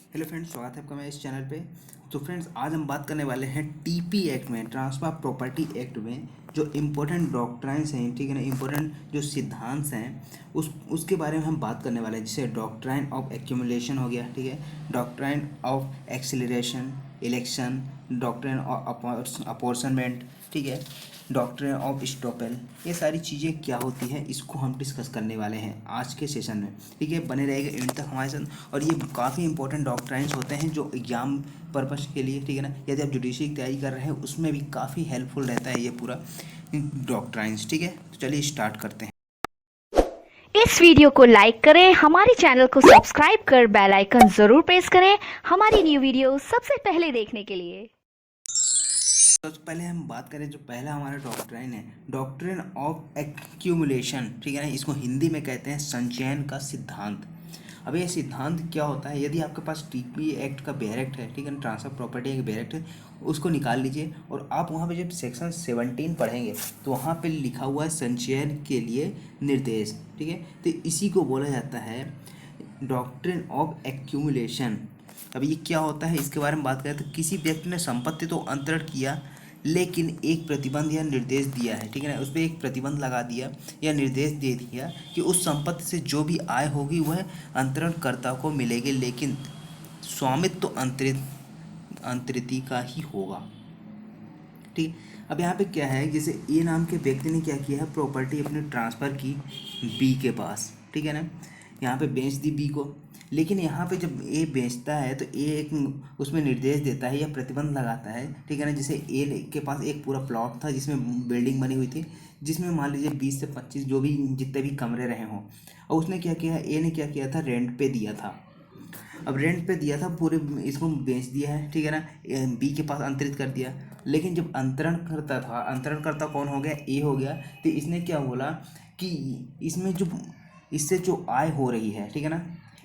Hello friends, स्वागत है आपका मेरे इस चैनल पे। तो फ्रेंड्स, आज हम बात करने वाले हैं टीपी एक्ट में, ट्रांसफर प्रॉपर्टी एक्ट में जो इम्पोर्टेंट डॉक्ट्राइन्स हैं, ठीक है ना, इम्पोर्टेंट जो सिद्धांत हैं उसके बारे में हम बात करने वाले हैं। जैसे डॉक्ट्राइन ऑफ एक्यूमुलेशन हो गया, ठीक है, doctrine of acceleration, election, doctrine of apportionment, ठीक है, डॉक्ट्रिन ऑफ स्टॉपेल। ये सारी चीज़ें क्या होती हैं इसको हम डिस्कस करने वाले हैं आज के सेशन में, ठीक है। बने रहेगा एंड तक हमारे साथ। और ये काफ़ी इंपॉर्टेंट डॉक्ट्राइन्स होते हैं जो एग्जाम पर्पस के लिए, ठीक है ना, यदि आप जुडिशरी की तैयारी कर रहे हैं उसमें भी काफ़ी हेल्पफुल रहता है ये पूरा डॉक्ट्राइन्स, ठीक है। तो चलिए स्टार्ट करते हैं। इस वीडियो को लाइक करें, हमारे चैनल को सब्सक्राइब कर बेल आइकन जरूर प्रेस करें हमारी न्यू वीडियो सबसे पहले देखने के लिए। तो पहले हम बात करें, जो पहला हमारा डॉक्ट्राइन है, डॉक्ट्रिन ऑफ एक्यूमुलेशन, ठीक है ना, इसको हिंदी में कहते हैं संचयन का सिद्धांत। अब ये सिद्धांत क्या होता है, यदि आपके पास टीपी एक्ट का बैरेक्ट है, ठीक है ना, ट्रांसफर प्रॉपर्टी का बैरेक्ट है, उसको निकाल लीजिए और आप वहाँ पे जब सेक्शन 17 पढ़ेंगे तो वहाँ पे लिखा हुआ है संचयन के लिए निर्देश, ठीक है। तो इसी को बोला जाता है डॉक्ट्रिन ऑफ एक्यूमुलेशन। अब ये क्या होता है इसके बारे में बात करें तो किसी व्यक्ति ने संपत्ति तो अंतरण किया लेकिन एक प्रतिबंध या निर्देश दिया है, ठीक है ना, उस पर एक प्रतिबंध लगा दिया या निर्देश दे दिया कि उस संपत्ति से जो भी आय होगी वह अंतरणकर्ता को मिलेगी, लेकिन स्वामित्व तो अंतरित का ही होगा, ठीक। अब यहाँ पे क्या है, जैसे ए नाम के व्यक्ति ने क्या किया है, प्रॉपर्टी अपनी ट्रांसफ़र की बी के पास, ठीक है ना, यहाँ पे बेच दी बी को। लेकिन यहाँ पे जब ए बेचता है तो ए एक उसमें निर्देश देता है या प्रतिबंध लगाता है, ठीक है ना। जैसे ए के पास एक पूरा प्लॉट था जिसमें बिल्डिंग बनी हुई थी, जिसमें मान लीजिए 20 से 25 जो भी जितने भी कमरे रहे हों, और उसने क्या किया, ए ने क्या किया था, रेंट पे दिया था। अब रेंट पे दिया था, पूरे इसको बेच दिया है, ठीक है ना, बी के पास अंतरित कर दिया। लेकिन जब अंतरण करता था, अंतरण करता कौन हो गया, ए हो गया। तो इसने क्या बोला कि इसमें जो इससे जो आय हो रही है, ठीक है ना,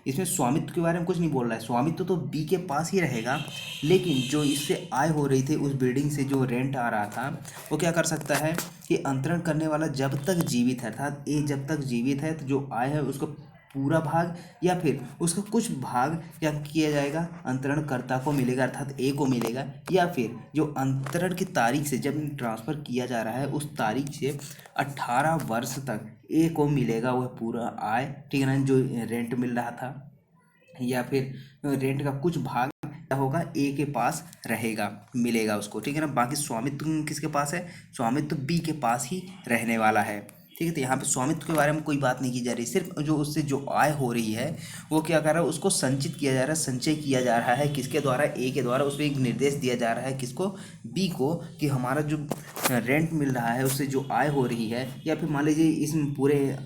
इसमें स्वामित्व के बारे में कुछ नहीं बोल रहा है, स्वामित्व तो बी के पास ही रहेगा, लेकिन जो इससे आय हो रही थी, उस बिल्डिंग से जो रेंट आ रहा था, वो क्या कर सकता है कि अंतरण करने वाला जब तक जीवित है, अर्थात ए जब तक जीवित है, तो जो आय है उसको पूरा भाग या फिर उसका कुछ भाग क्या किया जाएगा, अंतरणकर्ता को मिलेगा, अर्थात ए को मिलेगा, या फिर जो अंतरण की तारीख से जब ट्रांसफ़र किया जा रहा है उस तारीख से 18 वर्ष तक ए को मिलेगा वह पूरा आय, ठीक है ना, जो रेंट मिल रहा था, या फिर रेंट का कुछ भाग क्या होगा, ए के पास रहेगा, मिलेगा उसको, ठीक है ना। बाकी स्वामित्व किसके पास है, स्वामित्व बी के पास ही रहने वाला है, ठीक है। तो यहाँ पे स्वामित्व के बारे में कोई बात नहीं की जा रही, सिर्फ जो उससे जो आय हो रही है वो क्या कर रहा है, उसको संचित किया जा रहा है, संचय किया जा रहा है, किसके द्वारा, ए के द्वारा। उसको एक निर्देश दिया जा रहा है, किसको, बी को, कि हमारा जो रेंट मिल रहा है उससे जो आय हो रही है, या फिर मान लीजिए इस पूरे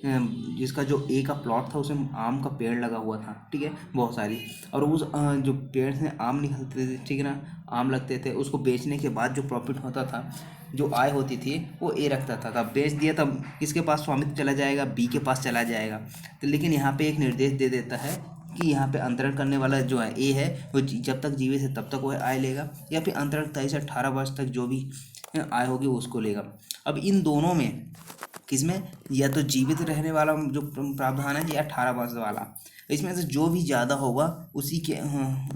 जिसका जो ए का प्लॉट था उसमें आम का पेड़ लगा हुआ था, ठीक है, बहुत सारी, और उस जो पेड़ से आम निकलते थे, ठीक है ना, आम लगते थे, उसको बेचने के बाद जो प्रॉफिट होता था, जो आय होती थी, वो ए रखता था। तब बेच दिया तब किसके पास स्वामित्व चला जाएगा, बी के पास चला जाएगा। तो लेकिन यहाँ पे एक निर्देश दे देता है कि यहाँ पे अंतरण करने वाला जो है ए है, वो जब तक जीवित है तब तक वह आय लेगा, या फिर अंतरण 23 से 18 वर्ष तक जो भी आय होगी वो उसको लेगा। अब इन दोनों में किसमें, या तो जीवित रहने वाला जो प्रावधान है या 18 वर्ष वाला, इसमें से जो भी ज़्यादा होगा उसी के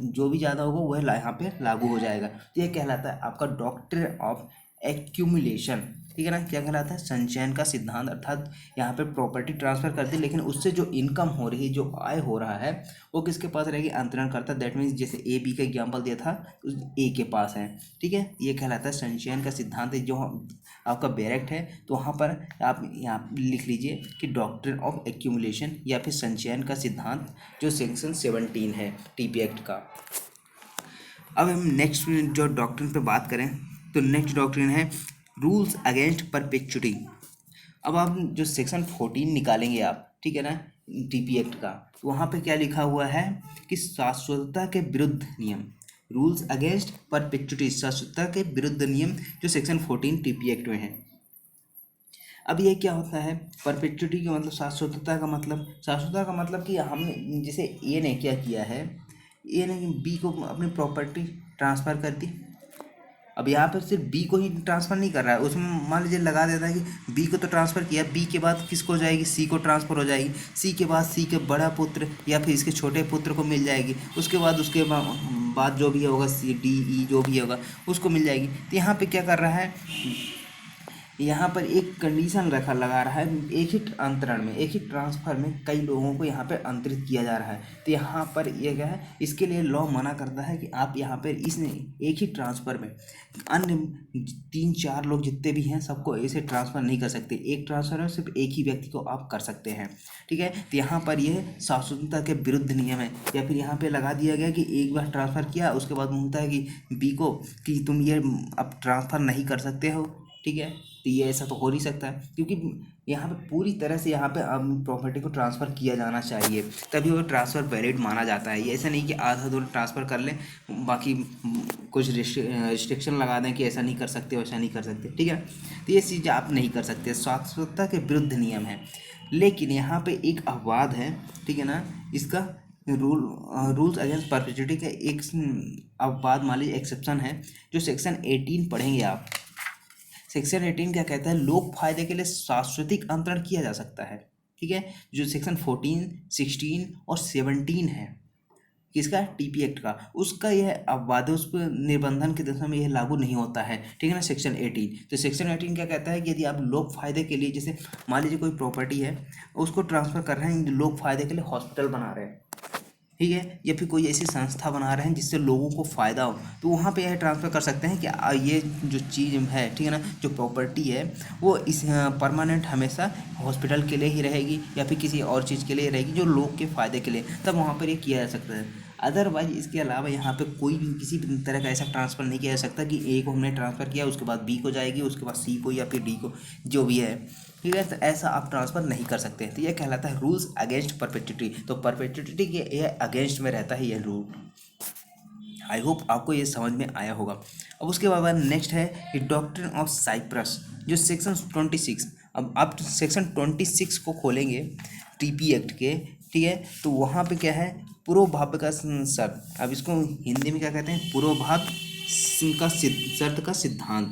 जो भी ज़्यादा होगा वह यहाँ पे लागू हो जाएगा। तो यह कहलाता है आपका डॉक्ट्रिन ऑफ एक्यूमुलेशन, ठीक है ना, क्या कहलाता है, संचयन का सिद्धांत। अर्थात यहाँ पे प्रॉपर्टी ट्रांसफर कर दी, लेकिन उससे जो इनकम हो रही है, जो आय हो रहा है, वो किसके पास रहेगी, अंतरणकर्ता। दैट मीन्स जैसे ए बी का एग्जाम्पल दिया था, ए के पास है, ठीक है। ये कहलाता है संचयन का सिद्धांत है, जो आपका बैरेक्ट है तो वहाँ पर आप यहाँ लिख लीजिए कि डॉक्ट्रिन ऑफ एक्यूमुलेशन या फिर संचयन का सिद्धांत, जो सेक्शन 17 है टीपी एक्ट का। अब हम नेक्स्ट जो डॉक्ट्रिन पे बात करें तो नेक्स्ट डॉक्ट्रिन है रूल्स अगेंस्ट परपेचुटी। अब आप जो सेक्शन 14 निकालेंगे आप, ठीक है ना, टीपी एक्ट का, तो वहाँ पे क्या लिखा हुआ है कि शाश्वतता के विरुद्ध नियम, रूल्स अगेंस्ट परपेचुटी, शाश्वतता के विरुद्ध नियम, जो सेक्शन 14 टीपी एक्ट में है। अब ये क्या होता है, परपेचुटी का मतलब, शाश्वतता का मतलब कि हमने जैसे ए ने क्या किया है, ए ने बी को अपनी प्रॉपर्टी ट्रांसफ़र कर दी, अब यहाँ पर सिर्फ बी को ही ट्रांसफ़र नहीं कर रहा है, उसमें मान लीजिए लगा देता है कि बी को तो ट्रांसफ़र किया, बी के बाद किसको हो जाएगी, सी को ट्रांसफ़र हो जाएगी, सी के बाद सी के बड़ा पुत्र या फिर इसके छोटे पुत्र को मिल जाएगी, उसके बाद जो भी होगा सी डी ई जो भी होगा उसको मिल जाएगी। तो यहाँ पे क्या कर रहा है, यहाँ पर एक कंडीशन लगा रहा है, एक ही अंतरण में, एक ही ट्रांसफ़र में कई लोगों को यहाँ पे अंतरित किया जा रहा है। तो यहाँ पर ये क्या है, इसके लिए लॉ मना करता है कि आप यहाँ पर एक ही ट्रांसफ़र में अन्य 3-4 लोग जितने भी हैं सबको ऐसे ट्रांसफ़र नहीं कर सकते। एक ट्रांसफ़र में सिर्फ एक ही व्यक्ति को आप कर सकते हैं, ठीक है। तो यहाँ पर यह शाश्वतता के विरुद्ध नियम है। या फिर यहाँ पे लगा दिया गया कि एक बार ट्रांसफ़र किया, उसके बाद होता है कि बी को कि तुम ये अब ट्रांसफ़र नहीं कर सकते हो, ठीक है। तो ये ऐसा तो हो नहीं सकता है, क्योंकि यहाँ पे पूरी तरह से यहाँ पे प्रॉपर्टी को ट्रांसफ़र किया जाना चाहिए, तभी वो ट्रांसफ़र वैलिड माना जाता है। ये ऐसा नहीं कि आधा दूर ट्रांसफ़र कर लें, बाकी कुछ रिस्ट्रिक्शन लगा दें कि ऐसा नहीं कर सकते वैसा नहीं कर सकते, ठीक है। तो ये चीज़ आप नहीं कर सकते, शाश्वतता के विरुद्ध नियम है। लेकिन यहाँ पे एक अपवाद है, ठीक है ना, इसका रूल्स अगेंस्ट परपेचुइटी का एक अपवाद मान लीजिए एक्सेप्शन है, जो सेक्शन 18 पढ़ेंगे आप। सेक्शन 18 क्या कहता है, लोक फायदे के लिए शाश्वतिक अंतरण किया जा सकता है, ठीक है। जो सेक्शन 14, 16 और 17 है किसका, टीपी एक्ट का, उसका यह अपवाद उस पर निबंधन के दिशा में यह लागू नहीं होता है, ठीक है ना। सेक्शन 18, तो सेक्शन 18 क्या कहता है कि यदि आप लोक फायदे के लिए, जैसे मान लीजिए कोई प्रॉपर्टी है उसको ट्रांसफ़र कर रहे हैं, लोक फायदे के लिए हॉस्पिटल बना रहे हैं, ठीक है, या फिर कोई ऐसी संस्था बना रहे हैं जिससे लोगों को फ़ायदा हो, तो वहाँ पे यह ट्रांसफ़र कर सकते हैं कि ये जो चीज़ है, ठीक है ना, जो प्रॉपर्टी है वो इस परमानेंट हमेशा हॉस्पिटल के लिए ही रहेगी या फिर किसी और चीज़ के लिए रहेगी जो लोग के फ़ायदे के लिए, तब वहाँ पर ये किया जा सकता है। अदरवाइज इसके अलावा यहाँ पे कोई भी किसी भी तरह का ऐसा ट्रांसफ़र नहीं किया जा सकता कि ए को हमने ट्रांसफ़र किया उसके बाद बी को जाएगी, उसके बाद सी को या फिर डी को, जो भी है, ठीक है। तो ऐसा आप ट्रांसफ़र नहीं कर सकते। तो यह कहलाता है रूल्स अगेंस्ट परपेचुइटी। तो परपेचुइटी के यह अगेंस्ट में रहता है यह रूल। आई होप आपको ये समझ में आया होगा। अब उसके बाद नेक्स्ट है कि डॉक्ट्रिन ऑफ साइप्रस, जो सेक्शन 26। अब आप सेक्शन 26 को खोलेंगे टीपी एक्ट के, ठीक है, तो वहाँ पे क्या है, पूर्वभाव का शर्त। अब इसको हिंदी में क्या कहते हैं, पूर्वभाव का शर्त का सिद्धांत,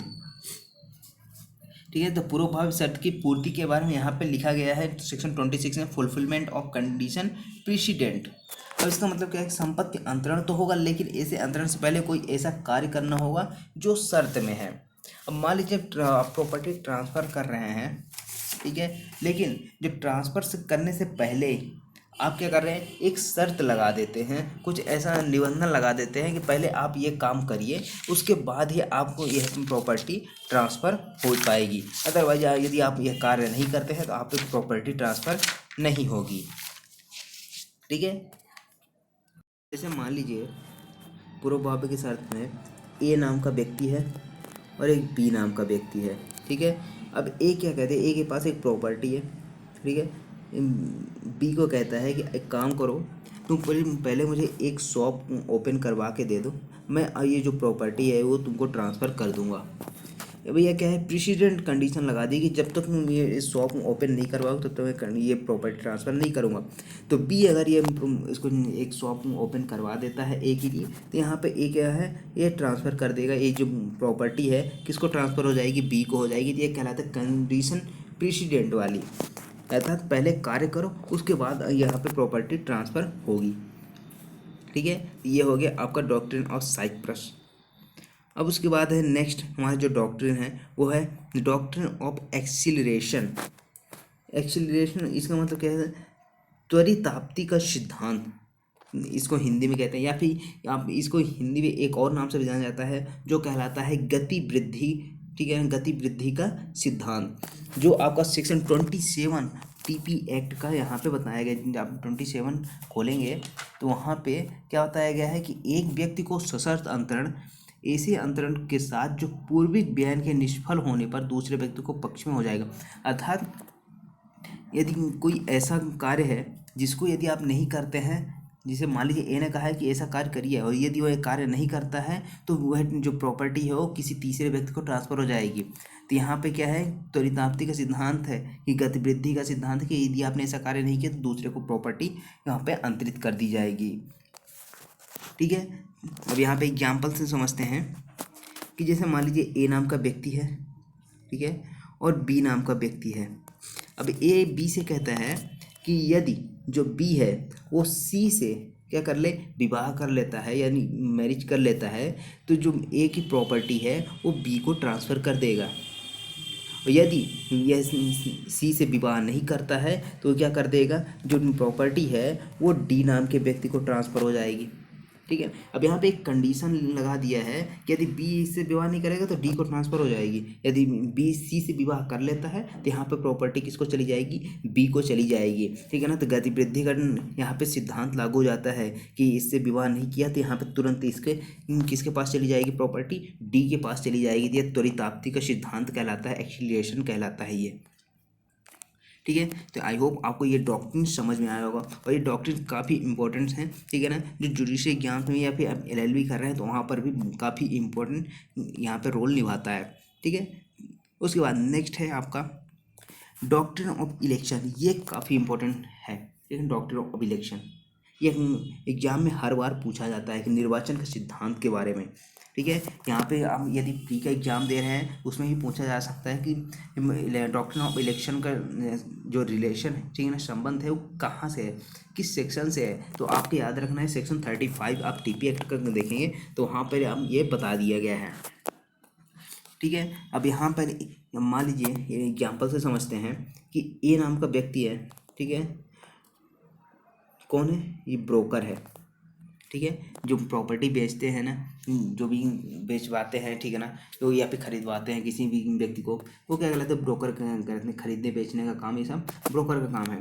ठीक है। तो पूर्वभाव शर्त की पूर्ति के बारे में यहाँ पे लिखा गया है सेक्शन 26 में, फुलफिलमेंट ऑफ कंडीशन प्रीसिडेंट। अब इसका मतलब क्या है, संपत्ति अंतरण तो होगा, लेकिन ऐसे अंतरण से पहले कोई ऐसा कार्य करना होगा जो शर्त में है। अब मान लीजिए आप प्रॉपर्टी ट्रांसफ़र कर रहे हैं, ठीक है, लेकिन जो ट्रांसफ़र करने से पहले आप क्या कर रहे हैं, एक शर्त लगा देते हैं, कुछ ऐसा निबंधन लगा देते हैं कि पहले आप ये काम करिए, उसके बाद ही आपको यह प्रॉपर्टी ट्रांसफ़र हो पाएगी। अदरवाइज यदि आप यह कार्य नहीं करते हैं तो आप प्रॉपर्टी ट्रांसफ़र नहीं होगी, ठीक है। जैसे मान लीजिए पूर्वभाव की शर्त में ए नाम का व्यक्ति है और एक बी नाम का व्यक्ति है, ठीक है। अब ए क्या कहते हैं, ए के पास एक प्रॉपर्टी है, ठीक है, बी को कहता है कि एक काम करो, तुम पहले मुझे एक शॉप ओपन करवा के दे दो, मैं ये जो प्रॉपर्टी है वो तुमको ट्रांसफ़र कर दूंगा। भैया क्या है, प्रेसिडेंट कंडीशन लगा दी कि जब तक तुम ये शॉप ओपन नहीं करवाओ तब तक मैं ये प्रॉपर्टी ट्रांसफ़र नहीं करूँगा। तो बी अगर ये इसको एक शॉप ओपन करवा देता है ए के लिए, तो यहाँ पे ए क्या है, ये ट्रांसफ़र कर देगा, ये जो प्रॉपर्टी है किसको ट्रांसफ़र हो जाएगी, बी को हो जाएगी। तो ये कहलाता है कंडीशन प्रेसिडेंट वाली, अर्थात पहले कार्य करो उसके बाद यहाँ पे प्रॉपर्टी ट्रांसफ़र होगी, ठीक है। ये हो गया आपका डॉक्ट्रिन ऑफ साइप्रस। अब उसके बाद है नेक्स्ट हमारा जो डॉक्ट्रिन है वो है डॉक्ट्रिन ऑफ एक्सीलरेशन। एक्सीलरेशन इसका मतलब क्या है, त्वरिताप्ति का सिद्धांत, इसको हिंदी में कहते हैं, या फिर आप इसको हिंदी में एक और नाम से भी जाना जाता है जो कहलाता है गति वृद्धि, ठीक है, गति वृद्धि का सिद्धांत, जो आपका सेक्शन 27 टीपी एक्ट का यहाँ पे बताया गया। आप 27 खोलेंगे तो वहाँ पे क्या बताया गया है कि एक व्यक्ति को सशर्त अंतरण ऐसे अंतरण के साथ जो पूर्विक बयान के निष्फल होने पर दूसरे व्यक्ति को पक्ष में हो जाएगा। अर्थात यदि कोई ऐसा कार्य है जिसको यदि आप नहीं करते हैं, जिसे मान लीजिए ए ने कहा है कि ऐसा कार्य करिए और यदि वह कार्य नहीं करता है तो वह जो प्रॉपर्टी है वो किसी तीसरे व्यक्ति को ट्रांसफ़र हो जाएगी। तो यहाँ पे क्या है, त्वरिताप्ति का सिद्धांत है कि गतिवृद्धि का सिद्धांत है कि यदि आपने ऐसा कार्य नहीं किया तो दूसरे को प्रॉपर्टी यहाँ पे अंतरित कर दी जाएगी, ठीक है। अब यहाँ पे एग्जाम्पल से समझते हैं। कि जैसे मान लीजिए ए नाम का व्यक्ति है, ठीक है, और बी नाम का व्यक्ति है। अब ए बी से कहता है कि यदि जो बी है वो सी से क्या कर ले, विवाह कर लेता है, यानी मैरिज कर लेता है, तो जो ए की प्रॉपर्टी है वो बी को ट्रांसफ़र कर देगा। और यदि यह सी से विवाह नहीं करता है तो क्या कर देगा, जो प्रॉपर्टी है वो डी नाम के व्यक्ति को ट्रांसफ़र हो जाएगी। ठीक है, अब यहाँ पे एक कंडीशन लगा दिया है कि यदि बी से विवाह नहीं करेगा तो डी को ट्रांसफ़र हो जाएगी। यदि बी सी से विवाह कर लेता है तो यहाँ पे प्रॉपर्टी किसको चली जाएगी, बी को चली जाएगी। ठीक है ना, तो गतिवृद्धिकरण यहाँ पे सिद्धांत लागू हो जाता है कि इससे विवाह नहीं किया तो यहाँ पे तुरंत इसके किसके पास चली जाएगी, प्रॉपर्टी डी के पास चली जाएगी। ये त्वरिताप्ति का सिद्धांत कहलाता है, एक्सीलरेशन कहलाता है ये। ठीक है, तो आई होप आपको ये डॉक्ट्रिन समझ में आया होगा, और ये डॉक्ट्रिन काफ़ी इंपॉर्टेंट हैं। ठीक है ना, जो जुडिशियल एग्जाम में या फिर आप एलएलबी कर रहे हैं तो वहाँ पर भी काफ़ी इंपॉर्टेंट यहाँ पर रोल निभाता है। ठीक है, उसके बाद नेक्स्ट है आपका डॉक्ट्रिन ऑफ इलेक्शन। ये काफ़ी इंपॉर्टेंट है। ठीक है, डॉक्ट्रिन ऑफ इलेक्शन ये एग्जाम में हर बार पूछा जाता है कि निर्वाचन के सिद्धांत के बारे में। ठीक है, यहाँ पे आप यदि प्री का एग्जाम दे रहे हैं उसमें भी पूछा जा सकता है कि डॉक्ट्रिन ऑफ इलेक्शन का जो रिलेशन है, ठीक है ना, संबंध है, वो कहाँ से है, किस सेक्शन से है। तो आपको याद रखना है सेक्शन 35 आप टीपी एक्ट का देखेंगे तो वहाँ पर हम ये बता दिया गया है। ठीक है, अब यहाँ पर मान लीजिए एग्जाम्पल से समझते हैं कि ए नाम का व्यक्ति है। ठीक है, कौन है, ये ब्रोकर है। ठीक है, जो प्रॉपर्टी बेचते हैं ना, जो भी बेचवाते हैं, ठीक है ना, तो या फिर खरीदवाते हैं किसी भी व्यक्ति को, वो क्या कहलाते हैं, ब्रोकर कहते हैं। खरीदने बेचने का काम ये सब ब्रोकर का काम है।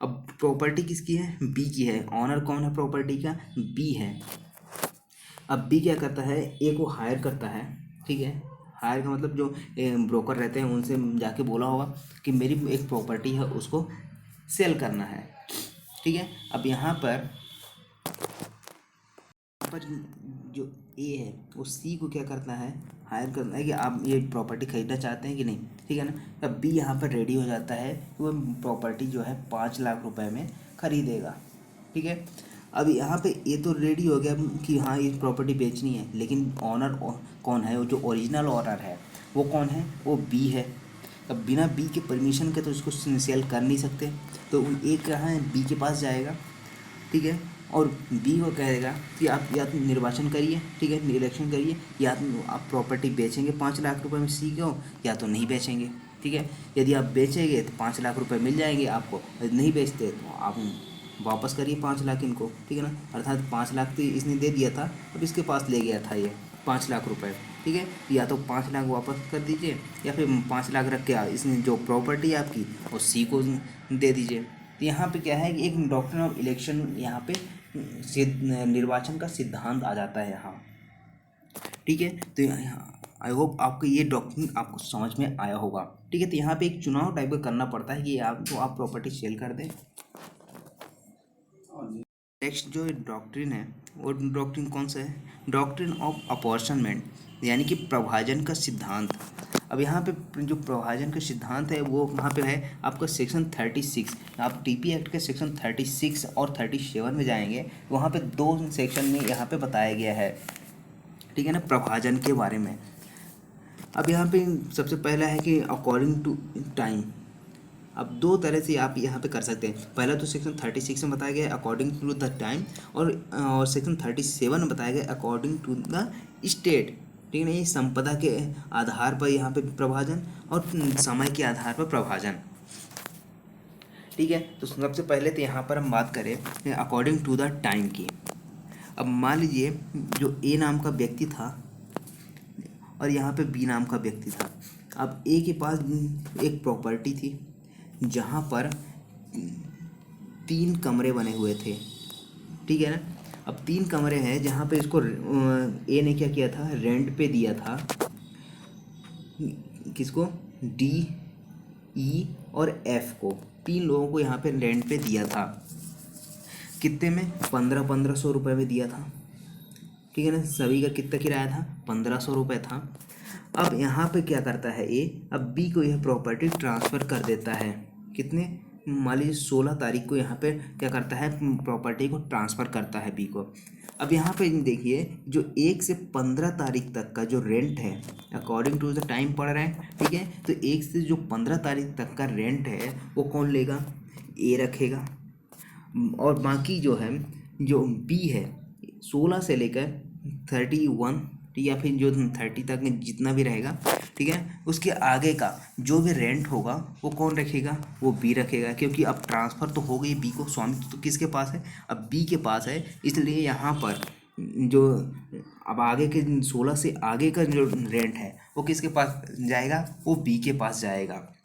अब प्रॉपर्टी किसकी है, बी की है। ऑनर कौन है प्रॉपर्टी का, बी है। अब बी क्या करता है, ए को हायर करता है। ठीक है, हायर का मतलब जो ब्रोकर रहते हैं उनसे जाके बोला होगा कि मेरी एक प्रॉपर्टी है उसको सेल करना है। ठीक है, अब यहाँ पर जो ए है वो सी को क्या करता है, हायर करता है कि आप ये प्रॉपर्टी खरीदना चाहते हैं कि नहीं। ठीक है ना, तब बी यहाँ पर रेडी हो जाता है कि वो प्रॉपर्टी जो है 5 लाख रुपए में खरीदेगा। ठीक है, अब यहाँ पे ये तो रेडी हो गया कि हाँ ये प्रॉपर्टी बेचनी है, लेकिन ऑनर कौन है, वो जो ओरिजिनल ऑनर है वो कौन है, वो बी है। अब बिना बी के परमिशन के तो इसको सेल कर नहीं सकते, तो ए कहाँ है, बी के पास जाएगा। ठीक है, और बी को कहेगा कि आप या तो निर्वाचन करिए, ठीक है, इलेक्शन करिए, या तो आप प्रॉपर्टी बेचेंगे 5 लाख रुपए में सी को, या तो नहीं बेचेंगे। ठीक है, यदि आप बेचेंगे तो 5 लाख रुपए मिल जाएंगे आपको, यदि नहीं बेचते तो आप वापस करिए 5 लाख इनको। ठीक है ना, अर्थात 5 लाख तो इसने दे दिया था, अब इसके पास ले गया था ये 5 लाख रुपए। ठीक है, या तो 5 लाख वापस कर दीजिए या फिर 5 लाख रख के इसने जो प्रॉपर्टी है आपकी वो सी को दे दीजिए। तो यहाँ पे क्या है कि एक डॉक्ट्रिन ऑफ इलेक्शन यहाँ पे निर्वाचन का सिद्धांत आ जाता है यहाँ। ठीक है, तो आई होप आपको ये डॉक्ट्रिन आपको समझ में आया होगा। ठीक है, तो यहाँ पे एक चुनाव टाइप का करना पड़ता है कि आप तो आप प्रॉपर्टी सेल कर दें। नेक्स्ट जो डॉक्ट्रिन है वो डॉक्ट्रिन कौन सा है, डॉक्ट्रिन ऑफ अपॉर्चनमेंट, यानी कि प्रभाजन का सिद्धांत। अब यहाँ पे जो प्रभाजन का सिद्धांत है वो वहाँ पे है आपका सेक्शन 36। आप टीपी एक्ट के सेक्शन 36 और 37 में जाएंगे, वहाँ पे 2 सेक्शन में यहाँ पे बताया गया है। ठीक है ना, प्रभाजन के बारे में। अब यहाँ पे सबसे पहला है कि अकॉर्डिंग टू टाइम। अब 2 तरह से आप यहाँ पे कर सकते हैं। पहला तो सेक्शन 36 में बताया गया अकॉर्डिंग टू द टाइम, और सेक्शन 37 में बताया गया अकॉर्डिंग टू द स्टेट। ठीक है ना, ये संपदा के आधार पर यहाँ पे प्रभाजन और समय के आधार पर प्रभाजन। ठीक है, तो सबसे पहले तो यहाँ पर हम बात करें अकॉर्डिंग टू द टाइम की। अब मान लीजिए जो ए नाम का व्यक्ति था और यहाँ पे बी नाम का व्यक्ति था। अब ए के पास एक प्रॉपर्टी थी जहाँ पर 3 कमरे बने हुए थे। ठीक है ना, अब 3 कमरे हैं जहाँ पे इसको ए ने क्या किया था, रेंट पे दिया था। किसको, डी, ई और एफ को, 3 लोगों को यहाँ पे रेंट पे दिया था। कितने में, 1500 रुपये में दिया था। ठीक है ना, सभी का कितना किराया था, 1500 रुपये था। अब यहाँ पे क्या करता है ए, अब बी को यह प्रॉपर्टी ट्रांसफ़र कर देता है। कितने, मान लीजिए 16 तारीख को यहाँ पे क्या करता है, प्रॉपर्टी को ट्रांसफ़र करता है बी को। अब यहाँ पे देखिए जो 1 से 15 तारीख तक का जो रेंट है अकॉर्डिंग टू द टाइम पड़ रहा है, ठीक है। तो 1 से जो 15 तारीख तक का रेंट है वो कौन लेगा, ए रखेगा। और बाकी जो है जो बी है 16 से लेकर 31 या फिर जो 30 तक में जितना भी रहेगा, ठीक है, उसके आगे का जो भी रेंट होगा वो कौन रखेगा, वो बी रखेगा। क्योंकि अब ट्रांसफ़र तो हो गई बी को, स्वामित्व तो किसके पास है, अब बी के पास है। इसलिए यहाँ पर जो अब आगे के 16 से आगे का जो रेंट है वो किसके पास जाएगा, वो बी के पास जाएगा।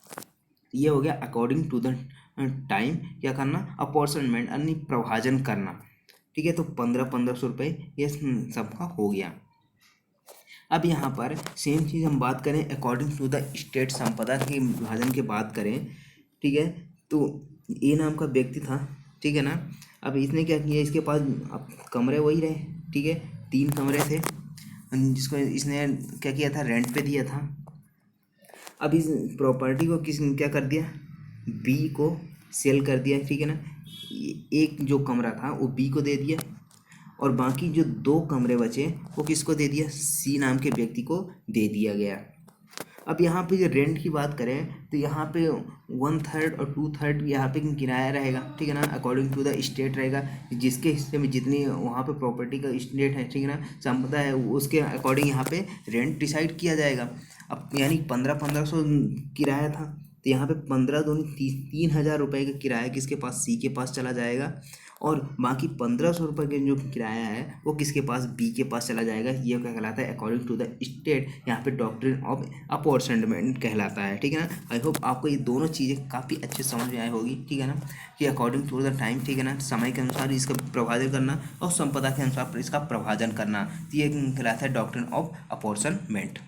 ये हो गया अकॉर्डिंग टू द टाइम क्या करना, अपॉर्चनमेंट यानी प्रभाजन करना, ठीक है। तो 1500 रुपये ये सबका हो गया। अब यहाँ पर सेम चीज़ हम बात करें अकॉर्डिंग टू द स्टेट संपदा के विभाजन की बात करें, ठीक है। तो ए नाम का व्यक्ति था, ठीक है ना। अब इसने क्या किया, इसके पास अब कमरे वही रहे, ठीक है, 3 कमरे थे जिसको इसने क्या किया था, रेंट पे दिया था। अब इस प्रॉपर्टी को क्या कर दिया, बी को सेल कर दिया, ठीक है ना। एक जो कमरा था वो बी को दे दिया और बाकी जो 2 कमरे बचे वो किसको दे दिया, सी नाम के व्यक्ति को दे दिया गया। अब यहाँ पे जो रेंट की बात करें तो यहाँ पे 1/3 और 2/3 यहाँ पे किराया रहेगा, ठीक है ना, अकॉर्डिंग टू द स्टेट रहेगा। जिसके हिस्से में जितनी वहाँ पे प्रॉपर्टी का स्टेट है, ठीक है ना, संपदा है, उसके अकॉर्डिंग यहाँ पे रेंट डिसाइड किया जाएगा। अब यानी 1500 किराया था, तो यहाँ पे 15 दूनी 3000 रुपये का किराया किसके पास, सी के पास चला जाएगा। और बाकी 1500 रुपये का जो किराया है वो किसके पास, बी के पास चला जाएगा। ये क्या कहलाता है, अकॉर्डिंग टू द स्टेट, यहाँ पे डॉक्ट्रिन ऑफ अपॉर्चनमेंट कहलाता है, ठीक है ना। आई होप आपको ये दोनों चीज़ें काफ़ी अच्छे समझ में आई होगी, ठीक है ना, कि अकॉर्डिंग टू द टाइम, ठीक है ना, समय के अनुसार इसका प्रभाजन करना और संपदा के अनुसार इसका प्रभाजन करना, तो ये कहलाता है डॉक्ट्रिन ऑफ अपॉर्चनमेंट।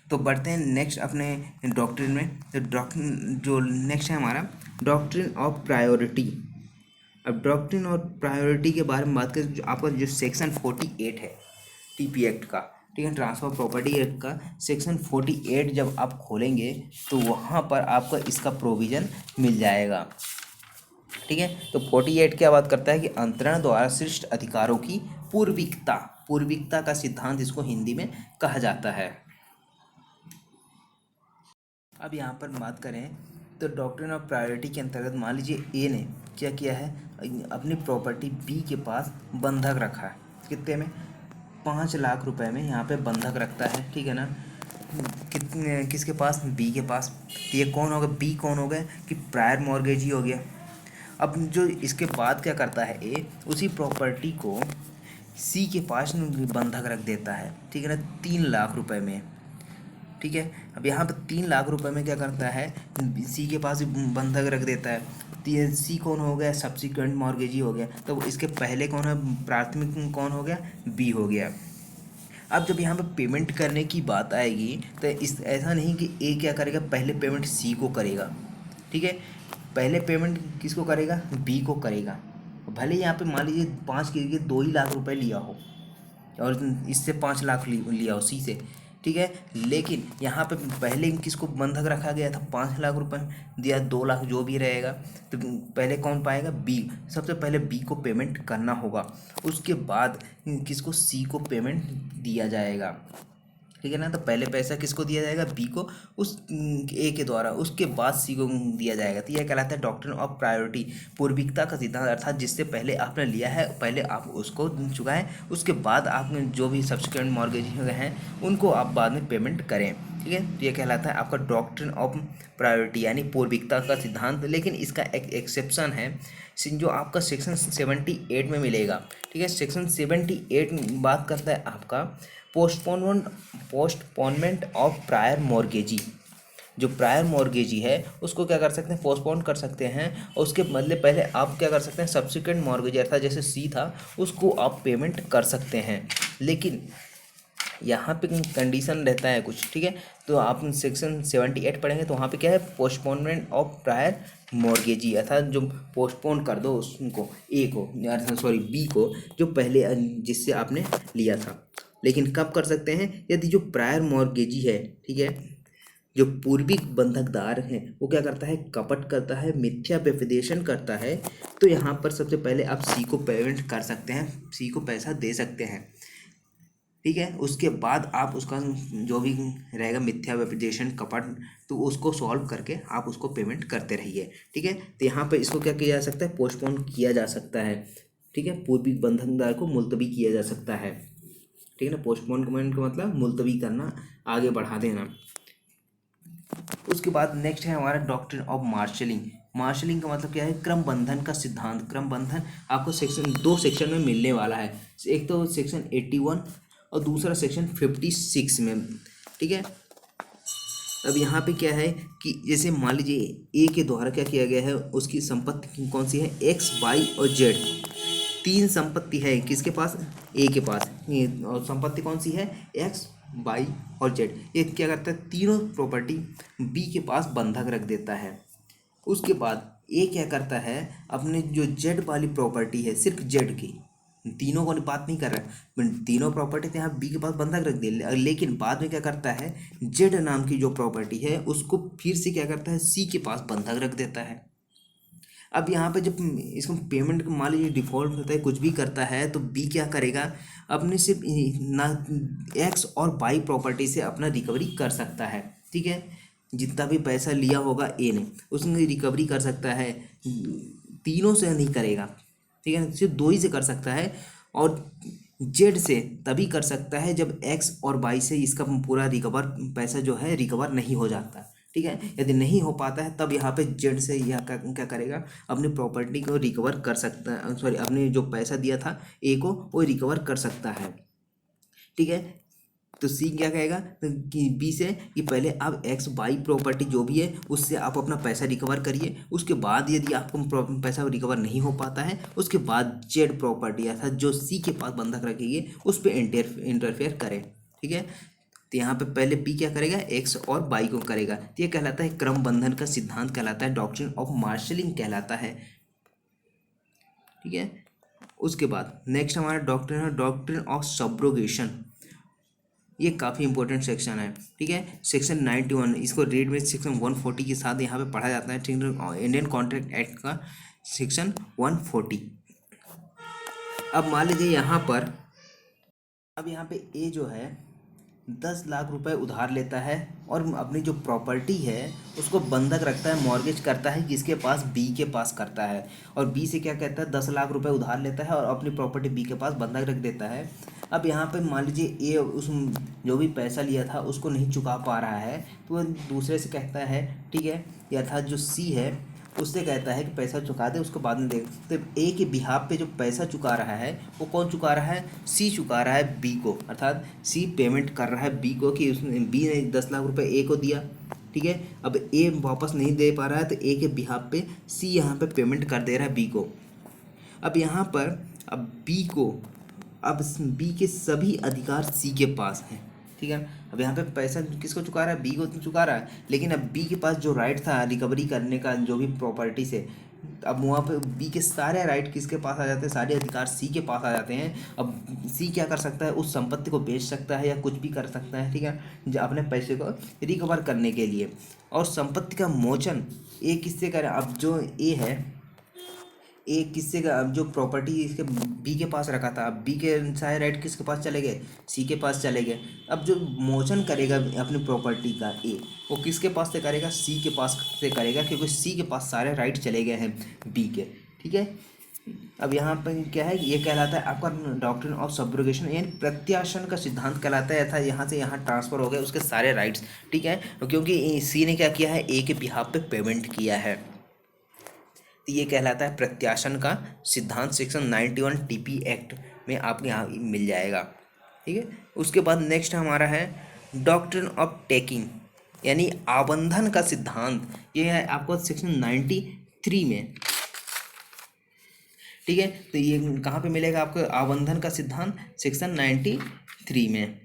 तो बढ़ते हैं नेक्स्ट अपने डॉक्ट्रिन में। तो डॉक्ट्रिन जो नेक्स्ट है हमारा डॉक्ट्रिन ऑफ प्रायोरिटी। अब डॉक्ट्रिन और प्रायोरिटी के बारे में बात करें जो आपका जो सेक्शन 48 है टीपी एक्ट का, ठीक है, ट्रांसफर प्रॉपर्टी एक्ट का सेक्शन 48 जब आप खोलेंगे तो वहाँ पर आपका इसका प्रोविज़न मिल जाएगा, ठीक है। तो 48 क्या बात करता है कि अंतरण द्वारा सृष्ट अधिकारों की पूर्विकता का सिद्धांत इसको हिंदी में कहा जाता है। अब यहाँ पर बात करें तो डॉक्ट्रिन ऑफ प्रायोरिटी के अंतर्गत मान लीजिए ए ने क्या किया है, अपनी प्रॉपर्टी बी के पास बंधक रखा है, कितने में, 5 लाख रुपए में यहाँ पे बंधक रखता है, ठीक है ना। कितने, किसके पास, बी के पास। तो ये कौन होगा, बी कौन हो गया कि प्रायर मॉर्गेज ही हो गया। अब जो इसके बाद क्या करता है ए, उसी प्रॉपर्टी को सी के पास बंधक रख देता है, ठीक है ना, 3 लाख रुपए में, ठीक है। अब यहाँ पर 3 लाख रुपए में क्या करता है, सी के पास बंधक रख देता है। तो ये सी कौन हो गया, सब्सिक्वेंट मॉर्गेजी हो गया। तो इसके पहले कौन है, प्राथमिक कौन हो गया, बी हो गया। अब जब यहाँ पे पेमेंट करने की बात आएगी तो इस ऐसा नहीं कि ए क्या करेगा, पहले पेमेंट सी को करेगा, ठीक है, पहले पेमेंट किसको करेगा, बी को करेगा। भले यहाँ पे मान लीजिए 5 के 2 ही लाख रुपए लिया हो और इससे 5 लाख लिया हो सी से, ठीक है, लेकिन यहाँ पे पहले किसको बंधक रखा गया था, 5 लाख रुपए दिया, 2 लाख जो भी रहेगा, तो पहले कौन पाएगा, बी। सबसे पहले बी को पेमेंट करना होगा, उसके बाद किसको, सी को पेमेंट दिया जाएगा, ठीक है ना। तो पहले पैसा किसको दिया जाएगा, बी को, उस ए के द्वारा, उसके बाद सी को दिया जाएगा। तो यह कहलाता है डॉक्ट्रिन ऑफ प्रायोरिटी, पूर्विकता का सिद्धांत, अर्थात जिससे पहले आपने लिया है पहले आप उसको चुकाएं, उसके बाद आपने जो भी सब्सिक्वेंट मॉर्गेज हैं उनको आप बाद में पेमेंट करें, ठीक है। तो यह कहलाता है आपका डॉक्ट्रिन ऑफ प्रायोरिटी यानी पूर्विकता का सिद्धांत। लेकिन इसका एक एक्सेप्शन है जो आपका सेक्शन 78 में मिलेगा, ठीक है। सेक्शन 78 बात करता है आपका पोस्टपोनमेंट ऑफ प्रायर मॉर्गेजी। जो प्रायर मॉर्गेजी है उसको क्या कर सकते हैं, पोस्टपोन कर सकते हैं, और उसके बदले पहले आप क्या कर सकते हैं, सब्सिक्वेंट मॉर्गेजी अर्थात जैसे सी था उसको आप पेमेंट कर सकते हैं। लेकिन यहाँ पे कंडीशन रहता है कुछ, ठीक है। तो आप सेक्शन 78 पढ़ेंगे तो वहाँ पे क्या है, पोस्टपोनमेंट ऑफ प्रायर मॉर्गेजी, अर्थात जो पोस्टपोन कर दो उसको, ए को, सॉरी बी को, जो पहले जिससे आपने लिया था। लेकिन कब कर सकते हैं, यदि जो प्रायर मॉर्गेजी है, ठीक है, जो पूर्वी बंधकदार है वो क्या करता है, कपट करता है, मिथ्या व्यपदेशन करता है, तो यहाँ पर सबसे पहले आप सी को पेमेंट कर सकते हैं, सी को पैसा दे सकते हैं। ठीक है, उसके बाद आप उसका जो भी रहेगा मिथ्या व्यपदेशन कपट, तो उसको सॉल्व करके आप उसको पेमेंट करते रहिए। ठीक है, तो यहाँ पे इसको क्या किया जा सकता है, पोस्टपोन किया जा सकता है। ठीक है, पूर्वी बंधकदार को मुलतवी किया जा सकता है। ठीक है ना, पोस्टपोनमेंट का मतलब मुलतवी करना, आगे बढ़ा देना। उसके बाद नेक्स्ट है हमारा डॉक्ट्रिन ऑफ मार्शलिंग। मार्शलिंग का मतलब क्या है, क्रम बंधन का सिद्धांत। क्रम बंधन आपको दो सेक्शन में मिलने वाला है, एक तो सेक्शन 81 और दूसरा सेक्शन 56 में। ठीक है, अब यहाँ पे क्या है कि जैसे मान लीजिए ए के द्वारा क्या किया गया है, उसकी संपत्ति कौन सी है, एक्स, वाई और जेड, तीन संपत्ति है किसके पास, ए के पास, और संपत्ति कौन सी है, एक्स, वाई और जेड। ये क्या करता है, तीनों प्रॉपर्टी बी के पास बंधक रख देता है। उसके बाद ए क्या करता है, अपने जो जेड वाली प्रॉपर्टी है, सिर्फ जेड की, तीनों को बात नहीं कर रहा है, तीनों प्रॉपर्टी तो यहाँ बी के पास बंधक रख दे, लेकिन बाद में क्या करता है, जेड नाम की जो प्रॉपर्टी है उसको फिर से क्या करता है, सी के पास बंधक रख देता है। अब यहाँ पे जब इसको पेमेंट मान लीजिए डिफ़ॉल्ट होता है, कुछ भी करता है, तो बी क्या करेगा, अपने सिर्फ ना एक्स और वाई प्रॉपर्टी से अपना रिकवरी कर सकता है। ठीक है, जितना भी पैसा लिया होगा ए ने, उसमें रिकवरी कर सकता है, तीनों से नहीं करेगा। ठीक है, सिर्फ दो ही से कर सकता है, और जेड से तभी कर सकता है जब एक्स और वाई से इसका पूरा रिकवर पैसा जो है रिकवर नहीं हो जाता। ठीक है, यदि नहीं हो पाता है तब यहाँ पे जेड से यह क्या करेगा, अपनी प्रॉपर्टी को रिकवर कर सकता है, सॉरी अपने जो पैसा दिया था ए को वो रिकवर कर सकता है। ठीक है, तो सी क्या कहेगा कि बी से कि पहले आप एक्स वाई प्रॉपर्टी जो भी है उससे आप अपना पैसा रिकवर करिए, उसके बाद यदि आपको पैसा रिकवर नहीं हो पाता है, उसके बाद जेड प्रॉपर्टी अर्थात जो सी के पास बंधक रखेगी उस पर इंटरफेयर करें। ठीक है, तो यहाँ पे पहले बी क्या करेगा, एक्स और वाई को करेगा, तो ये कहलाता है क्रम बंधन का सिद्धांत कहलाता है, डॉक्ट्रिन ऑफ मार्शलिंग कहलाता है। ठीक है, उसके बाद नेक्स्ट हमारा डॉक्ट्रिन है डॉक्ट्रिन ऑफ सब्रोगेशन। ये काफ़ी इंपॉर्टेंट सेक्शन है। ठीक है, सेक्शन 91, इसको रेड में सेक्शन 140 के साथ यहाँ पे पढ़ा जाता है। ठीक है, इंडियन कॉन्ट्रैक्ट एक्ट का सेक्शन 140। अब मान लीजिए यहाँ पर, अब यहाँ पे ए जो है 10 लाख रुपए उधार लेता है और अपनी जो प्रॉपर्टी है उसको बंधक रखता है, मॉर्गेज करता है, किसके पास, बी के पास करता है, और बी से क्या कहता है, 10 लाख रुपए उधार लेता है और अपनी प्रॉपर्टी बी के पास बंधक रख देता है। अब यहाँ पे मान लीजिए ए उस जो भी पैसा लिया था उसको नहीं चुका पा रहा है, तो वह दूसरे से कहता है, ठीक है, अर्थात जो सी है उससे कहता है कि पैसा चुका दे, उसको बाद में दे। तो ए के बिहाफ पे जो पैसा चुका रहा है वो कौन चुका रहा है, सी चुका रहा है बी को, अर्थात सी पेमेंट कर रहा है बी को कि उसने बी ने 10 लाख रुपए ए को दिया। ठीक है, अब ए वापस नहीं दे पा रहा है तो ए के बिहाफ पे सी यहाँ पे पेमेंट कर दे रहा है बी को। अब यहाँ पर अब बी को, अब बी के सभी अधिकार सी के पास हैं। ठीक है, अब यहाँ पे पैसा किसको चुका रहा है, बी को चुका रहा है, लेकिन अब बी के पास जो राइट था रिकवरी करने का जो भी प्रॉपर्टी से, अब वहाँ पे बी के सारे राइट किसके पास आ जाते हैं, सारे अधिकार सी के पास आ जाते हैं। अब सी क्या कर सकता है, उस संपत्ति को बेच सकता है या कुछ भी कर सकता है। ठीक है, अपने पैसे को रिकवर करने के लिए। और संपत्ति का मोचन ए किससे करे, अब जो ए है, ए किससे का, अब जो प्रॉपर्टी इसके बी के पास रखा था, अब बी के सारे राइट किसके पास चले गए, सी के पास चले गए। अब जो मोचन करेगा अपनी प्रॉपर्टी का ए, वो किसके पास से करेगा, सी के पास से करेगा, क्योंकि सी के पास सारे राइट चले गए हैं बी के। ठीक है, अब यहाँ पर क्या है, ये कहलाता है आपका डॉक्ट्रिन ऑफ सब्रोगेशन, यानी प्रत्याशन का सिद्धांत कहलाता है, था यहाँ से यहाँ ट्रांसफ़र हो गए उसके सारे राइट्स। ठीक है, क्योंकि सी ने क्या किया है, ए के बिहाफ पे पेमेंट किया है, तो ये कहलाता है प्रत्याशन का सिद्धांत। सेक्शन 91 टीपी एक्ट में आपको यहाँ मिल जाएगा। ठीक है, उसके बाद नेक्स्ट हमारा है डॉक्ट्रिन ऑफ टेकिंग, यानी आवंधन का सिद्धांत। ये है आपको सेक्शन 93 में। ठीक है, तो ये कहाँ पे मिलेगा आपको आवंधन का सिद्धांत, सेक्शन 93 में।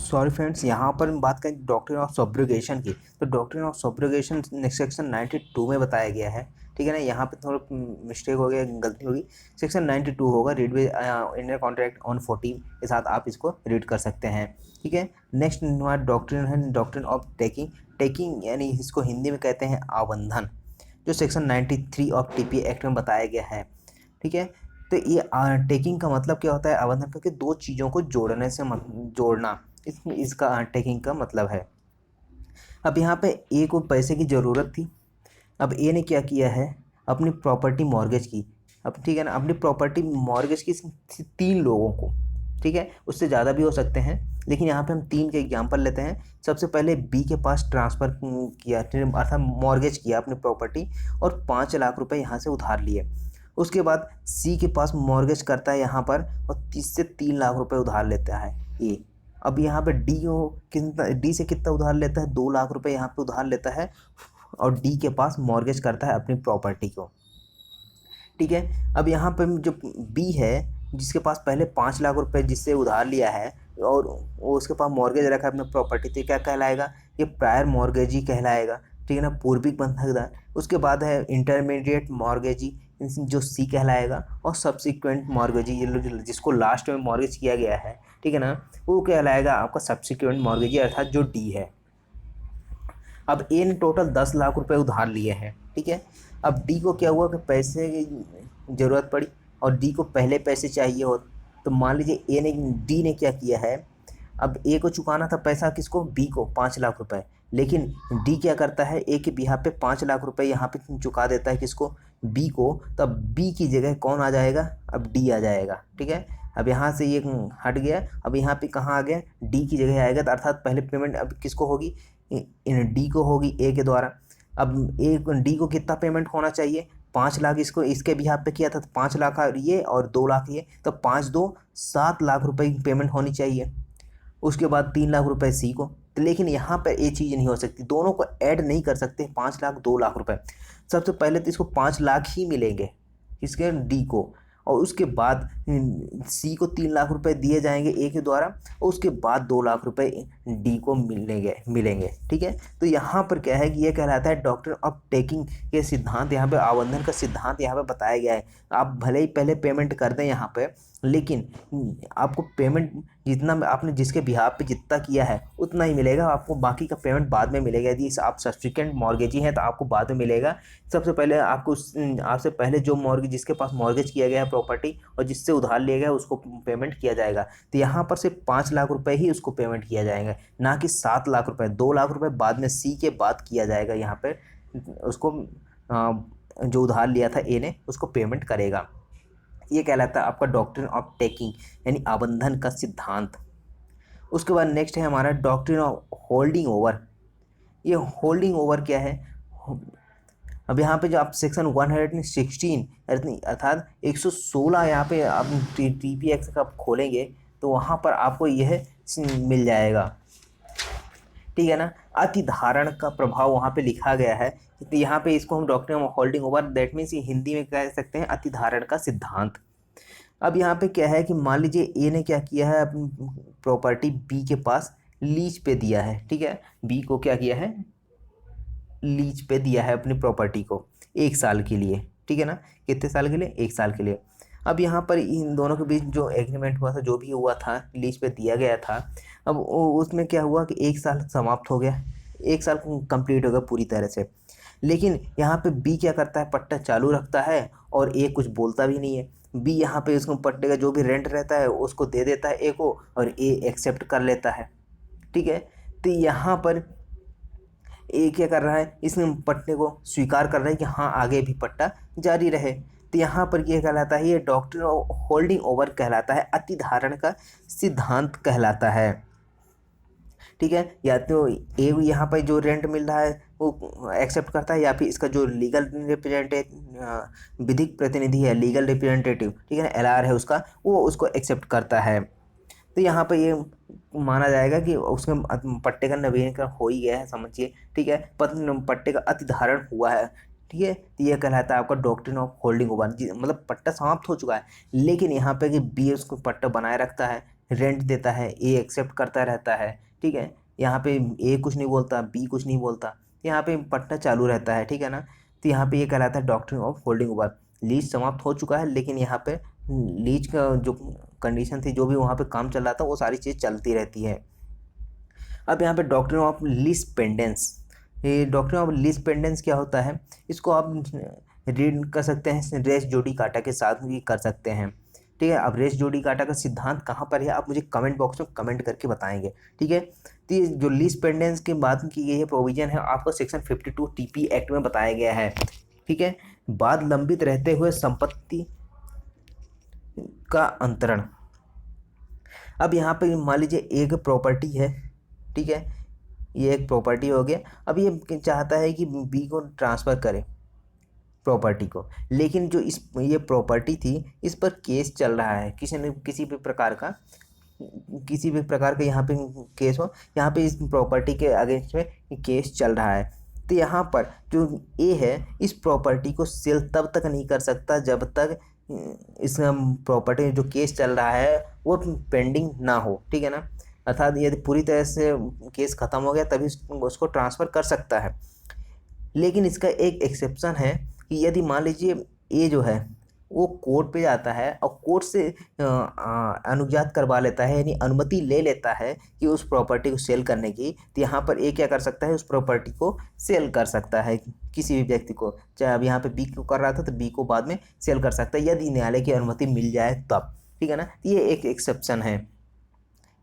सॉरी फ्रेंड्स, यहाँ पर हम बात करें डॉक्ट्रिन ऑफ सब्रोगेशन की, तो doctrine of subrogation next section 92 में बताया गया है। ठीक है ना, यहाँ पे थोड़ा मिस्टेक हो गया, गलती होगी। सेक्शन 92 होगा, read with Indian contract on 14 के साथ आप इसको रीड कर सकते हैं। ठीक है, नेक्स्ट हमारा डॉक्ट्रिन है, डॉक्ट्रिन ऑफ टेकिंग। टेकिंग यानी इसको हिंदी में कहते हैं आवंधन, जो सेक्शन 93 ऑफ टीपी एक्ट में बताया गया है। ठीक है, तो ये टेकिंग का मतलब क्या होता है, आवंधन करके दो चीज़ों को जोड़ने से जोड़ना, इसका टेकिंग का मतलब है। अब यहाँ पे ए को पैसे की ज़रूरत थी। अब ए ने क्या किया है, अपनी प्रॉपर्टी मॉर्गेज की। अब ठीक है ना, अपनी प्रॉपर्टी मॉर्गेज की 3 लोगों को। ठीक है, उससे ज़्यादा भी हो सकते हैं, लेकिन यहाँ पे हम 3 के एग्जांपल लेते हैं। सबसे पहले बी के पास ट्रांसफ़र किया, अर्थात मॉर्गेज किया अपनी प्रॉपर्टी, और 5 लाख रुपए यहाँ से उधार लिए। उसके बाद सी के पास मॉर्गेज करता है यहाँ पर, और 30 से 3 लाख रुपए उधार लेता है ए। अब यहाँ पे डी से कितना उधार लेता है, 2 लाख रुपए यहाँ पे उधार लेता है, और डी के पास मॉर्गेज करता है अपनी प्रॉपर्टी को। ठीक है, अब यहाँ पे जो बी है, जिसके पास पहले 5 लाख रुपए जिससे उधार लिया है, और वो उसके पास मॉर्गेज रखा है अपनी प्रॉपर्टी, तो क्या कहलाएगा, ये प्रायर मॉर्गेजी कहलाएगा। ठीक है ना, पूर्विक बंधकदार। उसके बाद है इंटरमीडिएट मॉर्गेजी, जो सी कहलाएगा, और सब्सिक्वेंट मॉर्गेजी, जिसको लास्ट में मॉर्गेज किया गया है, ठीक है ना, वो कहलाएगा आपका सब्सिक्वेंट मॉर्गेजी, अर्थात जो डी है। अब ए ने टोटल 10 लाख रुपए उधार लिए हैं। ठीक है, अब डी को क्या हुआ कि पैसे की ज़रूरत पड़ी, और डी को पहले पैसे चाहिए हो, तो मान लीजिए डी ने क्या किया है, अब ए को चुकाना था पैसा, किसको, बी को, 5 लाख रुपए। लेकिन डी क्या करता है, ए के बिहाफ पे 5 लाख रुपए यहाँ पे चुका देता है, किसको, बी को। तब बी की जगह कौन आ जाएगा, अब डी आ जाएगा। ठीक है, अब यहाँ से ये हट गया, अब यहाँ पे कहाँ आ गया, डी की जगह आएगा, तो अर्थात पहले पेमेंट अब किसको होगी, इन डी को होगी, ए के द्वारा। अब ए डी को कितना पेमेंट होना चाहिए, 5 लाख इसको, इसके बिहाफ पे किया था, तो 5 लाख ये और 2 लाख ये, तो 5 2 7 लाख रुपए की पेमेंट होनी चाहिए। उसके बाद 3 लाख रुपए सी को। तो लेकिन यहाँ पर ये चीज़ नहीं हो सकती, दोनों को ऐड नहीं कर सकते, 5 लाख 2 लाख रुपए। सबसे पहले तो इसको 5 लाख ही मिलेंगे, इसके डी को, और उसके बाद सी को 3 लाख रुपए दिए जाएंगे ए के द्वारा, और उसके बाद 2 लाख रुपए डी को मिलेंगे। ठीक है, तो यहाँ पर क्या है कि ये कहलाता है डॉक्ट्रिन ऑफ टेकिंग के सिद्धांत, यहाँ पे आवंधन का सिद्धांत यहाँ पे बताया गया है। आप भले ही पहले पेमेंट कर दें यहाँ पे, लेकिन आपको पेमेंट जितना आपने जिसके बिहाफ पे जितना किया है उतना ही मिलेगा, आपको बाकी का पेमेंट बाद में मिलेगा। यदि आप सब्सिक्वेंट मॉर्गेजी हैं तो आपको बाद में मिलेगा। सबसे पहले आपको आपसे पहले जो मॉर्गेज, जिसके पास मॉर्गेज किया गया है प्रॉपर्टी और जिससे उधार लिया गया है, उसको पेमेंट किया जाएगा। तो यहाँ पर सिर्फ 5 लाख रुपए ही उसको पेमेंट किया जाएगा, ना कि 7 लाख रुपए। 2 लाख रुपए बाद में सी के बाद किया जाएगा, यहाँ पर उसको जो उधार लिया था ए ने उसको पेमेंट करेगा। ये कहलाता है आपका डॉक्ट्रिन ऑफ टेकिंग, यानी आवंधन का सिद्धांत। उसके बाद नेक्स्ट है हमारा डॉक्ट्रिन ऑफ होल्डिंग ओवर। ये होल्डिंग ओवर क्या है, अब यहाँ पे जो आप सेक्शन 116 अर्थात 116 यहाँ पे आप टीपी एक्ट का खोलेंगे तो वहाँ पर आपको यह मिल जाएगा। ठीक है ना, अतिधारण का प्रभाव वहाँ पे लिखा गया है, तो यहाँ पे इसको हम doctrine of holding over, that means Hindi में कह सकते हैं अतिधारण का सिद्धांत। अब यहाँ पे क्या है कि मान लीजिए ए ने क्या किया है, अपनी प्रॉपर्टी बी के पास लीज पे दिया है। ठीक है, बी को क्या किया है, लीज पे दिया है अपनी प्रॉपर्टी को 1 साल के लिए। ठीक है ना, कितने साल के लिए, 1 साल के लिए। अब यहाँ पर इन दोनों के बीच जो एग्रीमेंट हुआ था, जो भी हुआ था, लीज पे दिया गया था, अब उसमें क्या हुआ कि 1 साल समाप्त हो गया, 1 साल कंप्लीट हो गया पूरी तरह से। लेकिन यहाँ पे बी क्या करता है, पट्टा चालू रखता है और ए कुछ बोलता भी नहीं है। बी यहाँ पे उसको पट्टे का जो भी रेंट रहता है उसको दे देता है ए को, और ए एक्सेप्ट कर लेता है। ठीक है, तो यहाँ पर ए क्या कर रहा है, इसने पट्टे को स्वीकार कर रहा है कि हाँ आगे भी पट्टा जारी रहे। तो यहाँ पर ये कहलाता है, ये डॉक्ट्रिन ऑफ होल्डिंग ओवर कहलाता है, अतिधारण का सिद्धांत कहलाता है। ठीक है, या तो ए यहाँ पर जो रेंट मिल रहा है वो एक्सेप्ट करता है, या फिर इसका जो लीगल रिप्रेजेंटेटिव, विधिक प्रतिनिधि है, लीगल रिप्रेजेंटेटिव, ठीक है ना, एलआर है उसका, वो उसको एक्सेप्ट करता है। तो यहाँ पर ये माना जाएगा कि उसके पट्टे का नवीनीकरण हो ही गया है, समझिए। ठीक है, पट्टे का अतिधारण हुआ है। ठीक है, तो यह कहलाता है आपका डॉक्ट्रिन ऑफ होल्डिंग ओवर, मतलब पट्टा समाप्त हो चुका है, लेकिन यहाँ पे कि बी उसको पट्टा बनाए रखता है, रेंट देता है, ए एक्सेप्ट करता रहता है। ठीक है, यहाँ पे ए कुछ नहीं बोलता, बी कुछ नहीं बोलता, यहाँ पे पट्टा चालू रहता है। ठीक है ना, तो यहाँ पे ये कहलाता है doctrine of holding over. Lease समाप्त हो चुका है, लेकिन यहाँ पे लीज का जो कंडीशन थी, जो भी वहाँ पे काम चल रहा था, वो सारी चीज़ चलती रहती है। अब यहाँ पे डॉक्ट्रिन ऑफ लीज पेंडेंस, ये डॉक्ट्रिन ऑफ लीज पेंडेंस क्या होता है, इसको आप रीड कर सकते हैं रेस जोडी काटा के साथ भी कर सकते हैं। ठीक है, अब रेस जोडी काटा का सिद्धांत कहाँ पर है, आप मुझे कमेंट बॉक्स में कमेंट करके बताएंगे। ठीक है, तो ये जो लीज पेंडेंस की बात की गई है प्रोविजन है, आपको सेक्शन 52 टीपी एक्ट में बताया गया है। ठीक है, बाद लंबित रहते हुए संपत्ति का अंतरण। अब यहाँ पे मान लीजिए एक प्रॉपर्टी है, ठीक है, ये एक प्रॉपर्टी हो गया। अब ये चाहता है कि बी को ट्रांसफ़र करे प्रॉपर्टी को, लेकिन जो ये प्रॉपर्टी थी, इस पर केस चल रहा है, किसी भी प्रकार का यहाँ पे केस हो, यहाँ पे इस प्रॉपर्टी के अगेंस्ट में केस चल रहा है। तो यहाँ पर जो ए है, इस प्रॉपर्टी को सेल तब तक नहीं कर सकता जब तक इस प्रॉपर्टी जो केस चल रहा है वो पेंडिंग ना हो। ठीक है ना, अर्थात यदि पूरी तरह से केस ख़त्म हो गया तभी उसको ट्रांसफ़र कर सकता है। लेकिन इसका एक एक्सेप्शन है कि यदि मान लीजिए ए जो है वो कोर्ट पे जाता है और कोर्ट से अनुज्ञात करवा लेता है, यानी अनुमति ले लेता है कि उस प्रॉपर्टी को सेल करने की, तो यहाँ पर ए क्या कर सकता है, उस प्रॉपर्टी को सेल कर सकता है किसी भी व्यक्ति को। चाहे अब यहाँ पे बी को कर रहा था तो बी को बाद में सेल कर सकता है, यदि न्यायालय की अनुमति मिल जाए तब। ठीक है ना, तो ये एक एक्सेप्शन है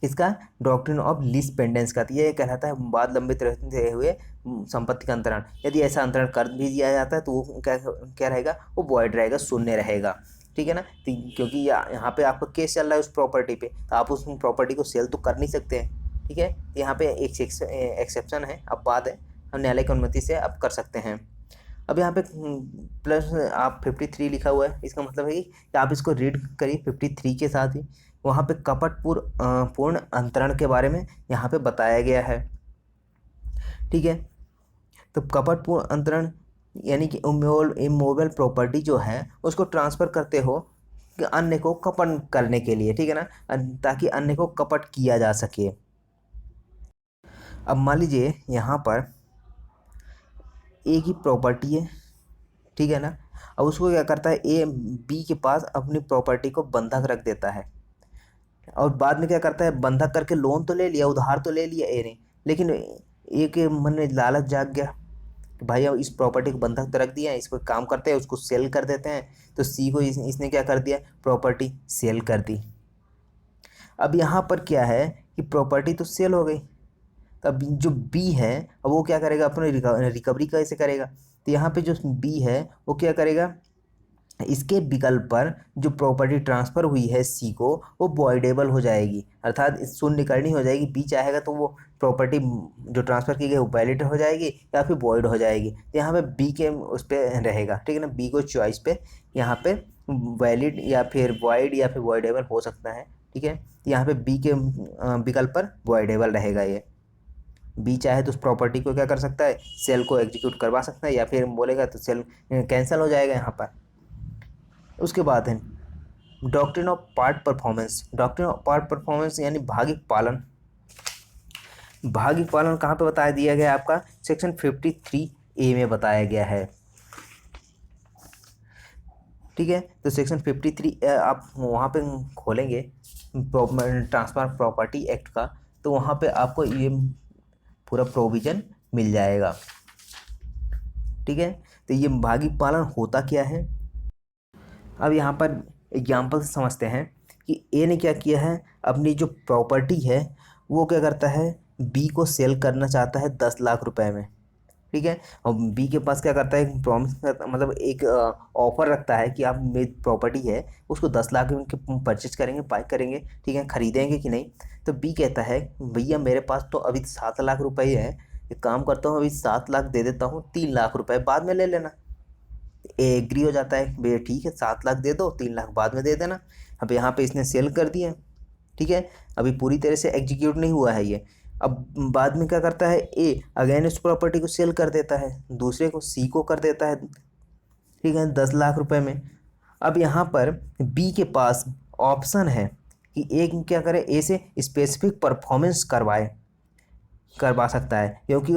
इसका डॉक्ट्रिन ऑफ लीज पेंडेंस का। तो ये कहलाता है बाद लंबित रहते हुए संपत्ति का अंतरण। यदि ऐसा अंतरण कर भी दिया जाता है तो वो क्या रहेगा, वो वॉइड रहेगा, शून्य रहेगा। ठीक है ना, तो क्योंकि यहाँ पे आपका केस चल रहा है उस प्रॉपर्टी पे, तो आप उस प्रॉपर्टी को सेल तो कर नहीं सकते हैं। ठीक है, यहाँ पे एक एक्सेप्शन है, अब बात है हम न्यायालय की अनुमति से अब कर सकते हैं। अब यहाँ पे प्लस आप 53 लिखा हुआ है, इसका मतलब है कि आप इसको रीड करिए 53 के साथ ही, वहाँ पे पूर्ण अंतरण के बारे में यहाँ पे बताया गया है। ठीक है, तो कपटपूर्ण अंतरण यानी कि इमूवेबल प्रॉपर्टी जो है उसको ट्रांसफ़र करते हो कि अन्य को कपट करने के लिए। ठीक है ना, ताकि अन्य को कपट किया जा सके। अब मान लीजिए यहाँ पर एक ही प्रॉपर्टी है, ठीक है ना, अब उसको क्या करता है, ए बी के पास अपनी प्रॉपर्टी को बंधक रख देता है, और बाद में क्या करता है, बंधक करके लोन तो ले लिया, उधार तो ले लिया ए ने, लेकिन ए के मन में लालच जाग गया कि भाई अब इस प्रॉपर्टी को बंधक तो रख दिया है, इसको काम करते हैं, उसको सेल कर देते हैं। तो सी को इसने क्या कर दिया, प्रॉपर्टी सेल कर दी। अब यहाँ पर क्या है कि प्रॉपर्टी तो सेल हो गई, तब जो बी है अब वो क्या करेगा, अपनी रिकवरी कैसे करेगा। तो यहाँ पे जो बी है वो क्या करेगा, इसके विकल्प पर जो प्रॉपर्टी ट्रांसफ़र हुई है सी को, वो वॉइडेबल हो जाएगी, अर्थात शून्यकर्णी हो जाएगी। बी चाहेगा तो वो प्रॉपर्टी जो ट्रांसफ़र की गई वो वैलिड हो जाएगी या फिर वॉइड हो जाएगी। तो यहाँ पे बी के उस पर रहेगा। ठीक है ना, बी को चॉइस पे यहाँ पे वैलिड या फिर वॉइड या फिर वॉइडेबल हो सकता है। ठीक है, यहाँ पे बी के विकल्प पर वॉइडेबल रहेगा। ये बी चाहे तो उस प्रॉपर्टी को क्या कर सकता है, सेल को एग्जीक्यूट करवा सकता है, या फिर बोलेगा तो सेल कैंसिल हो जाएगा यहाँ पर। उसके बाद है doctrine of part performance. Doctrine of part performance यानी भागिक पालन। भागिक पालन कहाँ पे बताया दिया गया है, आपका सेक्शन 53A में बताया गया है। ठीक है, तो सेक्शन 53 आप वहाँ पे खोलेंगे ट्रांसफर प्रॉपर्टी एक्ट का, तो वहाँ पे आपको ये पूरा प्रोविज़न मिल जाएगा। ठीक है, तो ये भागिक पालन होता क्या है, अब यहाँ पर एग्जाम्पल से समझते हैं कि ए ने क्या किया है, अपनी जो प्रॉपर्टी है वो क्या करता है, बी को सेल करना चाहता है 10 लाख रुपए में। ठीक है, और बी के पास क्या करता है, प्रॉमिस करता, मतलब एक ऑफर रखता है कि आप मेरी प्रॉपर्टी है उसको 10 लाख में परचेज करेंगे, बाय करेंगे, ठीक है, खरीदेंगे कि नहीं। तो बी कहता है भैया मेरे पास तो अभी 7 लाख रुपए है, एक काम करता हूँ अभी 7 लाख दे देता हूँ, 3 लाख रुपए बाद में ले लेना। एग्री हो जाता है, भैया ठीक है 7 लाख दे दो, 3 लाख बाद में दे देना। अब यहाँ पे इसने सेल कर दिया। ठीक है, अभी पूरी तरह से एग्जीक्यूट नहीं हुआ है ये। अब बाद में क्या करता है, ए अगेन इस प्रॉपर्टी को सेल कर देता है, दूसरे को सी को कर देता है। ठीक है, 10 लाख रुपए में। अब यहाँ पर बी के पास ऑप्शन है कि एक क्या करे, ए से स्पेसिफिक परफॉर्मेंस करवाए, करवा सकता है, क्योंकि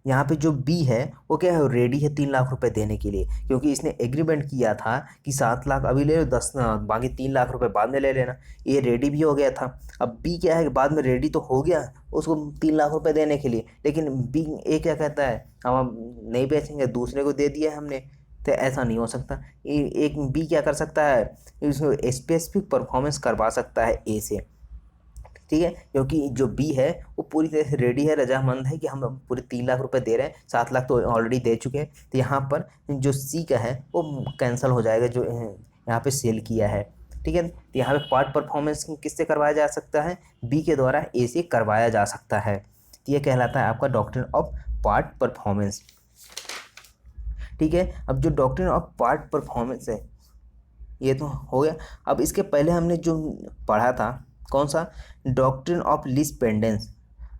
यहाँ पे जो बी है वो क्या है, रेडी है 3 लाख रुपए देने के लिए, क्योंकि इसने एग्रीमेंट किया था कि 7 लाख अभी ले लो, 10 बाकी 3 लाख रुपए बाद में ले लेना। ये रेडी भी हो गया था। अब बी क्या है कि बाद में रेडी तो हो गया उसको 3 लाख रुपए देने के लिए, लेकिन बी ए क्या कहता है, हम नहीं बेचेंगे, दूसरे को दे दिया हमने। तो ऐसा नहीं हो सकता। एक बी क्या कर सकता है, इसको स्पेसिफिक परफॉर्मेंस करवा सकता है ए से, ठीक है, क्योंकि जो बी है वो पूरी तरह से रेडी है, रजामंद है कि हम पूरे 3 लाख रुपए दे रहे हैं, 7 लाख तो ऑलरेडी दे चुके हैं। तो यहाँ पर जो सी का है वो कैंसिल हो जाएगा, जो यहाँ पे सेल किया है, ठीक है। तो यहाँ पे पार्ट परफॉर्मेंस किससे करवाया जा सकता है, बी के द्वारा ए से करवाया जा सकता है। तो ये कहलाता है आपका डॉक्ट्रिन ऑफ पार्ट परफॉर्मेंस, ठीक है। अब जो डॉक्ट्रिन ऑफ पार्ट परफॉर्मेंस है ये तो हो गया। अब इसके पहले हमने जो पढ़ा था कौन सा, डॉक्ट्रिन ऑफ लीस्ट पेंडेंस।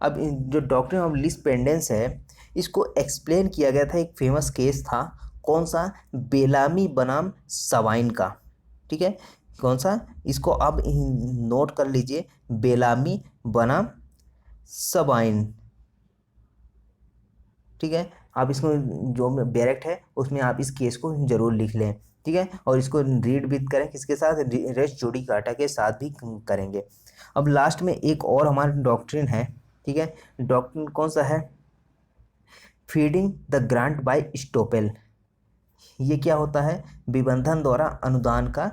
अब जो डॉक्ट्रिन ऑफ लीस्ट पेंडेंस है इसको एक्सप्लेन किया गया था, एक फेमस केस था कौन सा, बेलामी बनाम सवाइन का, ठीक है। कौन सा, इसको आप नोट कर लीजिए, बेलामी बनाम सवाइन, ठीक है। आप इसको जो बैरेक्ट है उसमें आप इस केस को जरूर लिख लें, ठीक है, और इसको रीड भी करें, किसके साथ, रेस जुडिकाटा के साथ भी करेंगे। अब लास्ट में एक और हमारा डॉक्ट्रिन है, ठीक है। डॉक्ट्रिन कौन सा है, फीडिंग द ग्रांट बाय स्टोपेल। ये क्या होता है, विबंधन द्वारा अनुदान का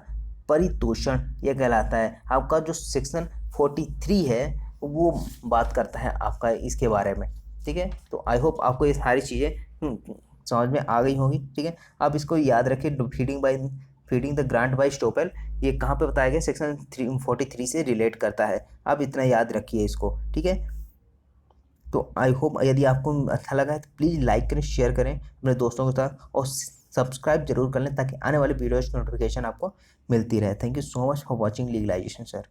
परितोषण, ये कहलाता है। आपका जो सेक्शन 43 है वो बात करता है आपका इसके बारे में, ठीक है। तो आई होप आपको ये सारी चीज़ें समझ में आ गई होंगी, ठीक है। आप इसको याद रखिए, फीडिंग द ग्रांट बाय स्टोपेल ये कहाँ पे बताया गया, सेक्शन 43 से रिलेट करता है। आप इतना याद रखिए इसको, ठीक है। तो आई होप यदि आपको अच्छा लगा है तो प्लीज़ लाइक करें, शेयर करें अपने दोस्तों के साथ, और सब्सक्राइब जरूर कर लें ताकि आने वाले वीडियोज़ की नोटिफिकेशन आपको मिलती रहे। Thank you so much for watching legalisation sir.